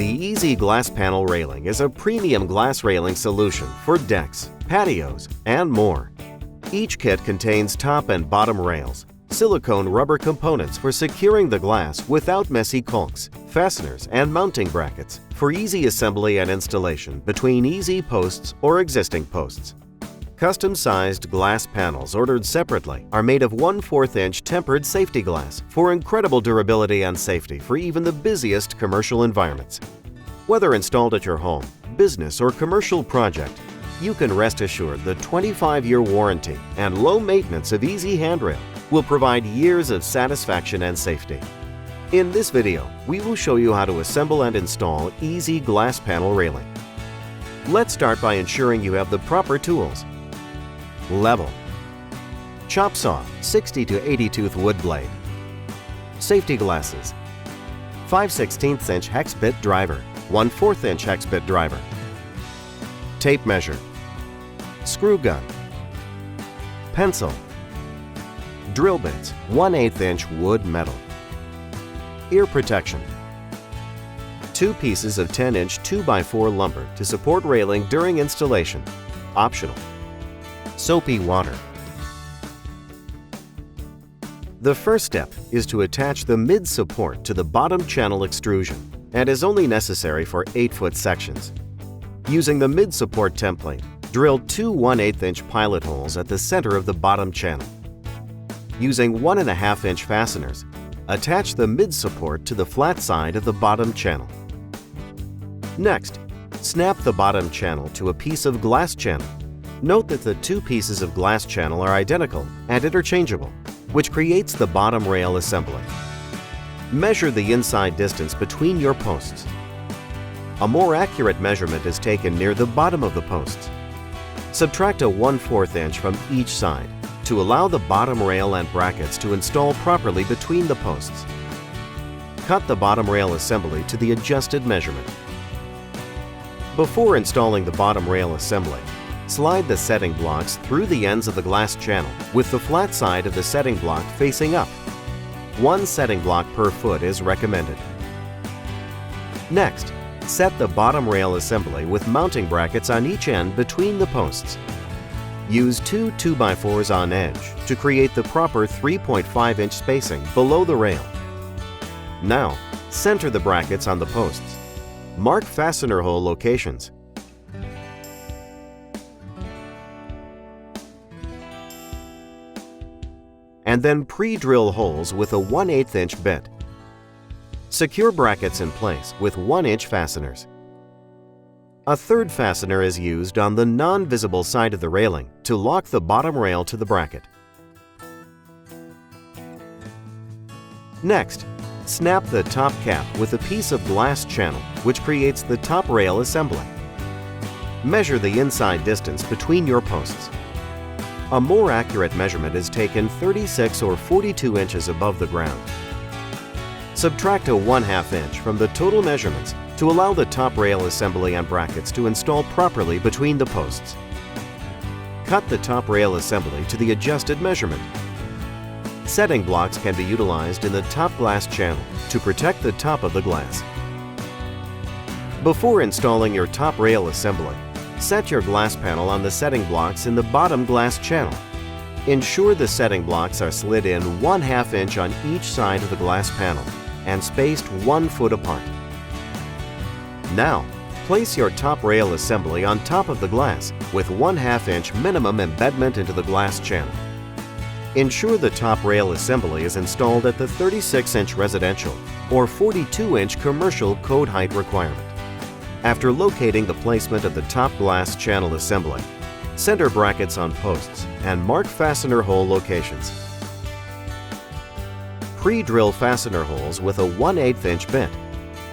The Easy Glass Panel Railing is a premium glass railing solution for decks, patios, and more. Each kit contains top and bottom rails, silicone rubber components for securing the glass without messy caulks, fasteners, and mounting brackets for easy assembly and installation between easy posts or existing posts. Custom-sized glass panels ordered separately are made of 1/4-inch tempered safety glass for incredible durability and safety for even the busiest commercial environments. Whether installed at your home, business, or commercial project, you can rest assured the 25-year warranty and low maintenance of Easy Handrail will provide years of satisfaction and safety. In this video, we will show you how to assemble and install Easy Glass Panel Railing. Let's start by ensuring you have the proper tools. Level. Chop saw, 60 to 80 tooth wood blade. Safety glasses. 5/16 inch hex bit driver, 1/4 inch hex bit driver. Tape measure. Screw gun. Pencil. Drill bits, 1/8 inch wood metal. Ear protection. 2 pieces of 10-inch 2x4 lumber to support railing during installation. Optional. Soapy water. The first step is to attach the mid-support to the bottom channel extrusion and is only necessary for 8-foot sections. Using the mid-support template, drill 2 1/8 inch pilot holes at the center of the bottom channel. Using 1.5 inch fasteners, attach the mid-support to the flat side of the bottom channel. Next, snap the bottom channel to a piece of glass channel. Note that the 2 pieces of glass channel are identical and interchangeable, which creates the bottom rail assembly. Measure the inside distance between your posts. A more accurate measurement is taken near the bottom of the posts. Subtract a 1/4 inch from each side to allow the bottom rail and brackets to install properly between the posts. Cut the bottom rail assembly to the adjusted measurement. Before installing the bottom rail assembly, slide the setting blocks through the ends of the glass channel with the flat side of the setting block facing up. 1 setting block per foot is recommended. Next, set the bottom rail assembly with mounting brackets on each end between the posts. Use 2 2x4s on edge to create the proper 3.5 inch spacing below the rail. Now, center the brackets on the posts. Mark fastener hole locations. And then pre-drill holes with a 1/8 inch bit. Secure brackets in place with 1-inch fasteners. A third fastener is used on the non-visible side of the railing to lock the bottom rail to the bracket. Next, snap the top cap with a piece of glass channel, which creates the top rail assembly. Measure the inside distance between your posts. A more accurate measurement is taken 36 or 42 inches above the ground. Subtract a 1/2 inch from the total measurements to allow the top rail assembly and brackets to install properly between the posts. Cut the top rail assembly to the adjusted measurement. Setting blocks can be utilized in the top glass channel to protect the top of the glass. Before installing your top rail assembly, set your glass panel on the setting blocks in the bottom glass channel. Ensure the setting blocks are slid in 1/2 inch on each side of the glass panel and spaced 1 foot apart. Now, place your top rail assembly on top of the glass with 1/2 inch minimum embedment into the glass channel. Ensure the top rail assembly is installed at the 36-inch residential or 42-inch commercial code height requirement. After locating the placement of the top glass channel assembly, center brackets on posts and mark fastener hole locations. Pre-drill fastener holes with a 1/8 inch bit.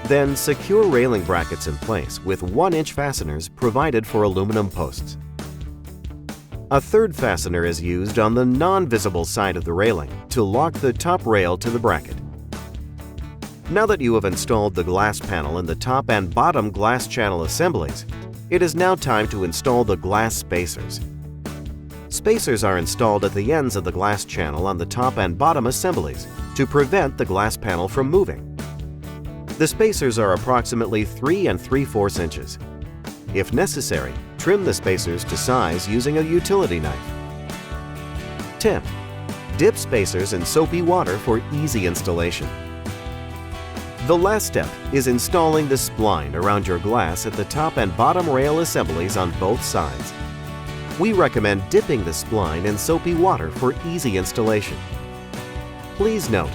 Then secure railing brackets in place with 1-inch fasteners provided for aluminum posts. A third fastener is used on the non-visible side of the railing to lock the top rail to the bracket. Now that you have installed the glass panel in the top and bottom glass channel assemblies, it is now time to install the glass spacers. Spacers are installed at the ends of the glass channel on the top and bottom assemblies to prevent the glass panel from moving. The spacers are approximately 3 3/4 inches. If necessary, trim the spacers to size using a utility knife. Tip: dip spacers in soapy water for easy installation. The last step is installing the spline around your glass at the top and bottom rail assemblies on both sides. We recommend dipping the spline in soapy water for easy installation. Please note,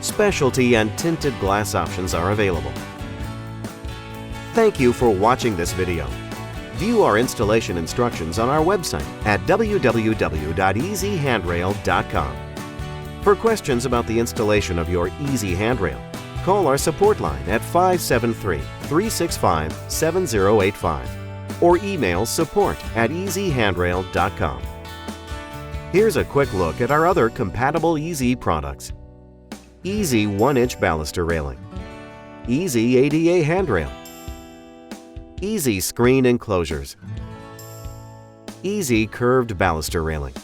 specialty and tinted glass options are available. Thank you for watching this video. View our installation instructions on our website at www.easyhandrail.com. For questions about the installation of your Easy Handrail, call our support line at 573-365-7085 or email support@easyhandrail.com. Here's a quick look at our other compatible Easy products. Easy 1-inch baluster railing, Easy ADA handrail, Easy screen enclosures, Easy curved baluster railing,